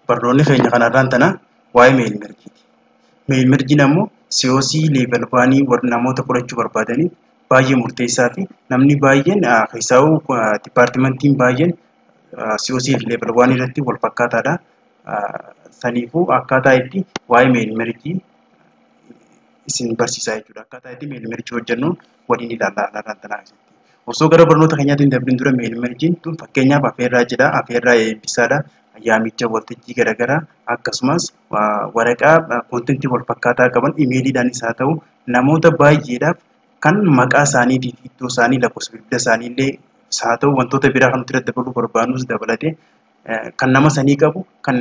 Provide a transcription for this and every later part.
barnoonni keenya kanarraan tana waa'ee mail merjiiti. Mail merjiin ammoo COC level 1 warra namoota qorachuu barbaadanii baay'ee murteessaa fi namni baay'een keessaa'uu dipaartimentiin baay'een COC level 1 irratti wal fakkaataadha. Saniifuu akkaataa itti waa'ee mail merjii isin barsiisaa jechuudha. Akkaataa itti mail merjii hojjennu waliin ilaallaa irraan tanaa keessatti. Osoo gara barnoota keenyaatiin darbiin dura mail merjiin tun fakkeenyaaf afeerraa jedha, afeerraa eebbisaadha, yaamicha waltajjii garaagaraa akkasumas waraqaa kontentii wal fakkaataa qaban imeeliidhaanis haa ta'u namoota baay'eedhaaf kan maqaa isaaniitii fi iddoo isaanii lakkoofsa bilbila isaanii illee haa ta'u wantoota biraa kan nuti irratti dabaluu barbaadnus dabalatee kan nama sanii qabu kan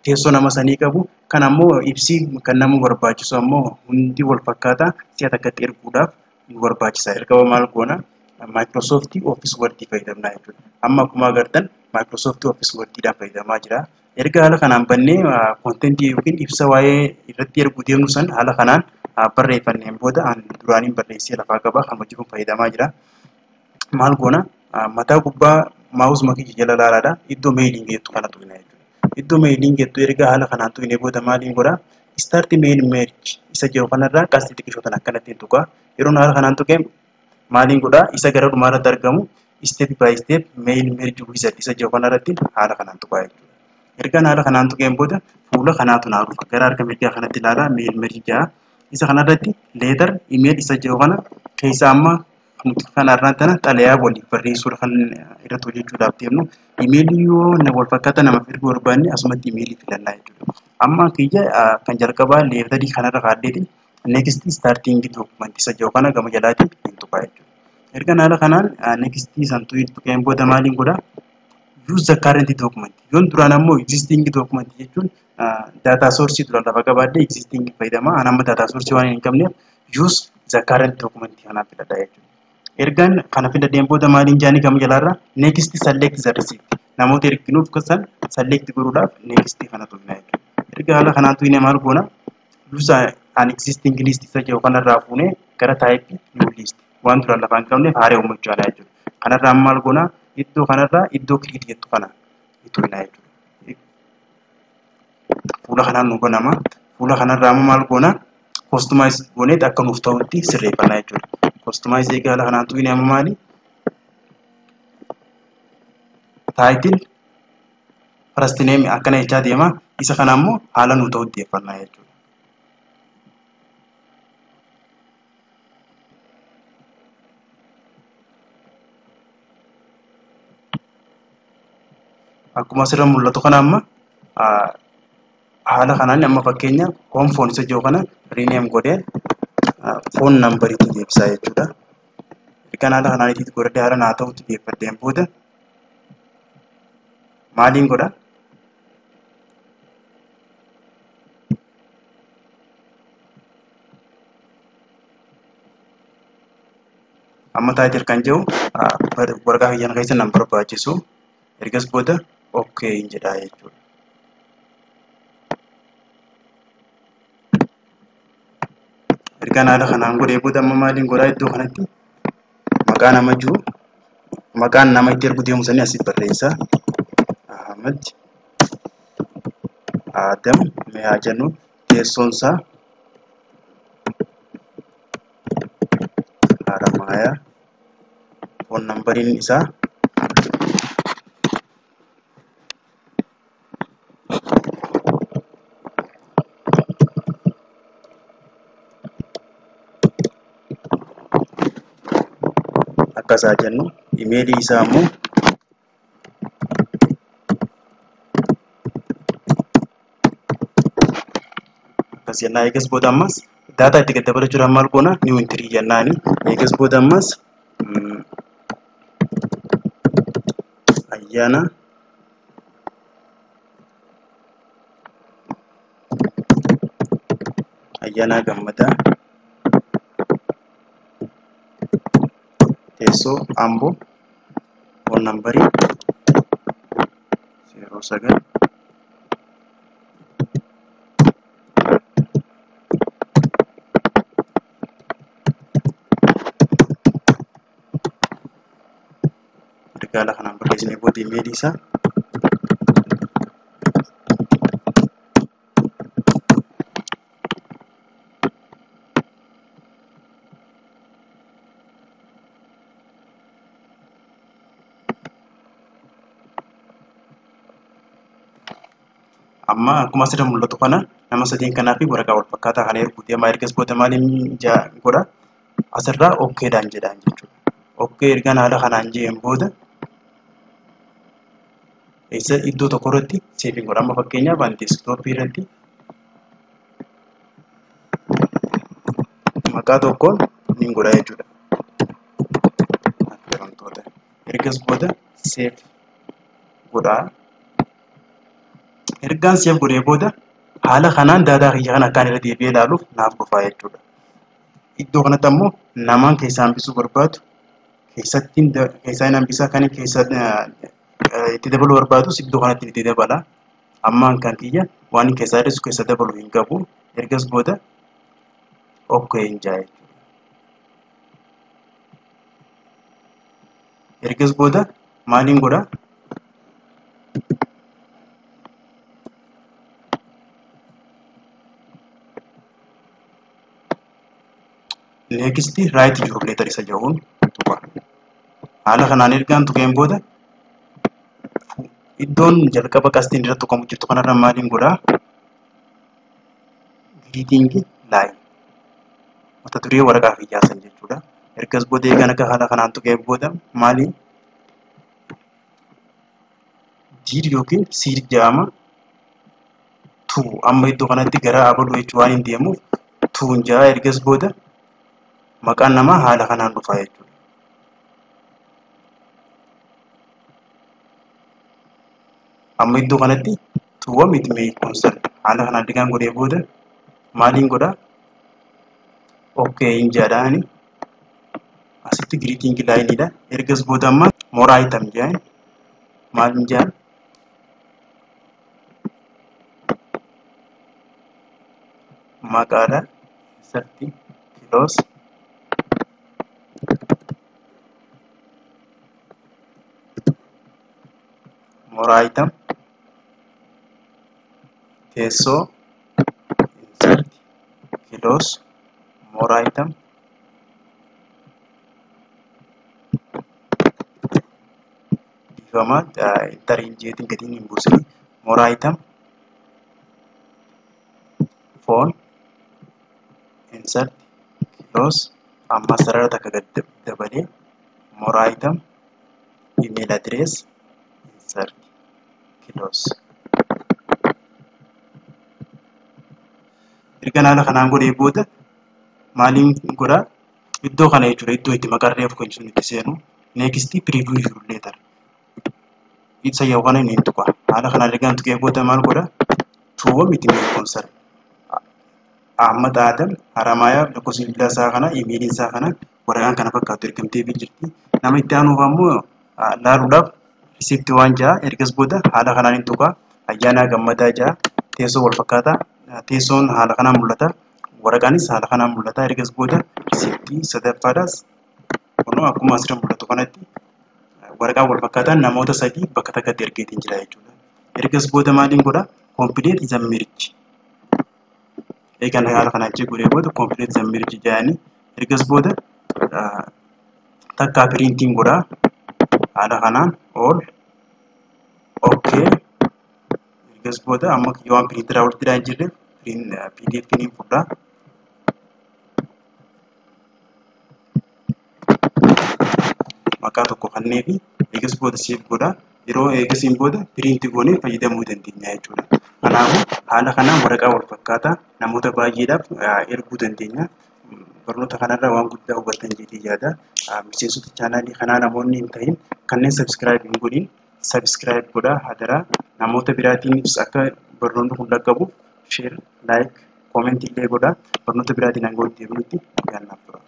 teessoo nama sanii qabu kan ammoo ibsii kan nama barbaachisu ammoo hundi wal fakkaataa si'a takkatti erguudhaaf nu barbaachisa. Erga maal goona Microsoft Office Word fayyadamna jechuudha. Amma akkuma agartan Microsoft Office Word dhaan fayyadamaa jira. Erga haala kanaan bannee kontentii yookiin ibsa waa'ee irratti erguu deemnu san haala kanaan barreeffanneen booda duraaniin barreessee lafaa qabaa kan hojii kun fayyadamaa jira. Maal goona mataa gubbaa maawus makii jala laalaadha. Iddoo meeliin geettu kana tuqna jechuudha. Iddoo meeliin geettu erga haala kanaan tuqnee booda maaliin godha start mail merge isa jiru kanarraa qasti xiqqishootan akkanatti tuqa. Yeroo haala kanaan tuqee maaliin godha isa gara dhumaa irratti argamu step by step mail merge wizard isa jiru kanarratti haala kanaan tuqaa jechuudha. Erga haala kanaan tuqeen booda fuula kanaatu naa dhufa gara harka mirgaa kanatti ilaalaa mail merge jaa isa kanarratti leetar email isa jiru kana keessa amma kanarraan tana xalayaa waliif barreessuudha kan irratti hojjechuudhaaf deemnu emailii yoo wal fakkaata namaaf erguu barbaanne asumatti emailii filannaa jechuudha. Amma kiyya kan jalqabaa leetarii kanarra kaaddeetiin next starting document isa jiru kana gama jalaatiin hin tuqaa jechuudha. Erga haala kanaan next santu tuqeen booda maaliin godha use the current document. Yoon duraan ammoo existing document jechuun data source duraan lafa qabaadde existing fayyadama. An amma data source waan hin qabneef use the current document kana filadha jechuudha. Ergaan kana filadheen booda maaliin jaanii gama jalaarra next select the receipt. Namoota erginuuf kasan select godhuudhaaf next kana tuqna jechuudha. Erga haala kanaan tuqne maal goona use an existing list isa jiru kanarraa fuunee gara type new list. Waan duraan lafa hin qabneef haaree uumachuu ala jechuudha. Kanarraa maal goona iddoo kanarraa iddoo click jettu kana tuqna jechuudha. Fuula kanaan nu banama. Fuula kanarraa maal goona customize goonee akka nuuf ta'utti sirreeffanna jechuudha. Customize egaa haala kanaan tuqne amma maali title first name akkana jechaa deema. Isa kana ammoo haala nu ta'utti deeffanna jechuudha. Akkuma asirra mul'atu kana amma haala kanaan amma fakkeenya home phone isa jiru kana rename godhee phone number itti deebisaa jechuudha. Erga haala kanaan itti godhee haala naa ta'utti deeffadheen booda maaliin godha amma title kan jiru waraqaa kiyyan keessa nan barbaachisu ergas booda okay hin jedhaa jechuudha. Erga haala kanaan godhee booda amma maaliin godhaa iddoo kanatti maqaa nama jiru maqaan nama itti ergu deemu sanii asitti barreessaa Ahmad Adam Mehaa jennu teessoonsaa Haramayaa phone numberiin isaa akkasaa jennu emailii isaa ammoo akkas jennaa. Eegas booda ammas daataa itti dabalchuudhaan maal goona new entry jennaani. Eegas booda ammas ayyaana gammadaa teessoo Amboo phone numberii 09 erga haala kanaan barreessinee booda emailii isaa Amma akkuma asirra mul'atu kana nama sadiin kanaa fi waraqaa wal fakkaataa kana erguuti. Amma ergas booda maaliin godha? Asirraa okkeedhaan jedhaan jechuudha. Okkee ergaan haala kanaan jeen booda iddoo tokko irratti seefiin godha. Amma fakkeenyaaf ani deeskitooppii irratti maqaa tokkoon niin godha jechuudha. Ergas booda seef godhaa. Ergaan seef godhee booda haala kanaan daataa kiyya kana akkaan irra deebi'ee ilaaluuf naaf dhufaa jechuudha. Iddoo kanatti ammoo namaan keessaa hambisuu barbaadu keessaa hambisaa kan itti dabaluu barbaadus iddoo kanatti itti dabala. Ammaan kan kiyya waan keessaa dhiisu keessa dabaluu hin qabu. Ergas booda okkee hin jaa jechuudha. Ergas booda maaliin godhaa? Next right jiru leetar isa jedhuun tuqa. Haala kanaan ergaan tuqeen booda iddoon jalqaba qastiin irratti tuqamu jirtu kanarra maaliin godhaa? Greeting line mata duree waraqaa fiyyaasan jechuudha. Ergas booda eegan akka haala kanaan tuqeen booda maaliin diir yookiin siir jedhama. Amma iddoo kanatti gara abaluu jechuun waan hin deemuuf tuun jaa. Ergas booda maqaan namaa haala kanaan dhufaa jechuudha. Amma iddoo kanatti tuuwa miti mee konsal haala kanaan dhigaan godhee booda maaliin godhaa? Okkee hin jedhaani. Asitti greeting laayiniidha. Ergas booda amma more item jedhan maaliin jedhan? Maqaadha. Isatti kiloos more item teessoo insert kiloos more item difama intariin jeetiin gatiin hin buusini more item phone insert kiloos amma sarara takka gad dabalee more item email address insert kiloos. Erga haala kanaan godhee booda maaliin godhaa? Iddoo kana jechuudha. Iddoo itti maqaan reefu kan sun itti seenu. Next preview jiru leetar. Ibsa yoo kana hin tuqa. Haala kanaan ergaan tuqee booda maal godhaa? Tuuwa miti mee konsal. Ahmad Adam Haramayaa lakkoofsa bilbilaa isaa kana imeeliin isaa kana waraqaan kana fakkaatu ergamtee jirti. Nama itti aanuuf ammoo laaluudhaaf risiiptii waan ja'a. Ergas booda haala kanaan hin tuqa. Ayyaanaa gammadaa ja'a. Teessoo wal fakkaataa. Teessoon haala kanaan mul'ata. Waraqaanis haala kanaan mul'ata. Ergas booda risiiptii sadaffaadhaas kunoo akkuma asirra mul'atu kanatti waraqaan wal fakkaataan namoota sadii bakka takkatti ergeetiin jira jechuudha. Ergas booda maaliin godhaa? Complete the merge. Eegan haala kanaan godhee booda complete the merge jedhanii ergas booda takkaa printing godhaa. Haala kanaan all okay. Ergas booda amma yoo waan printeraa walitti dhaan jirre PDF ni fudhaa. Maqaa tokko kannee fi ergas booda save godhaa. Yeroo eegasiin booda printi goonee fayyadamuu dandeenya jechuudha. Kanaafuu haala kanaan waraqaa wal fakkaataa namoota baay'eedhaaf erguu dandeenya. Barnoota kanarraa waan guddaa hubattan jedhee yaada. Miseensota chaanaalii kanaa namoonni hin ta'in kanneen subscribe hin godhin subscribe godhaa hadaraa. Namoota biraatiinis akka barnoonni kun dhaqqabuuf share, like, comment illee godhaa. Barnoota biraatiin hanga walitti deebinutti nagaan naaf tura.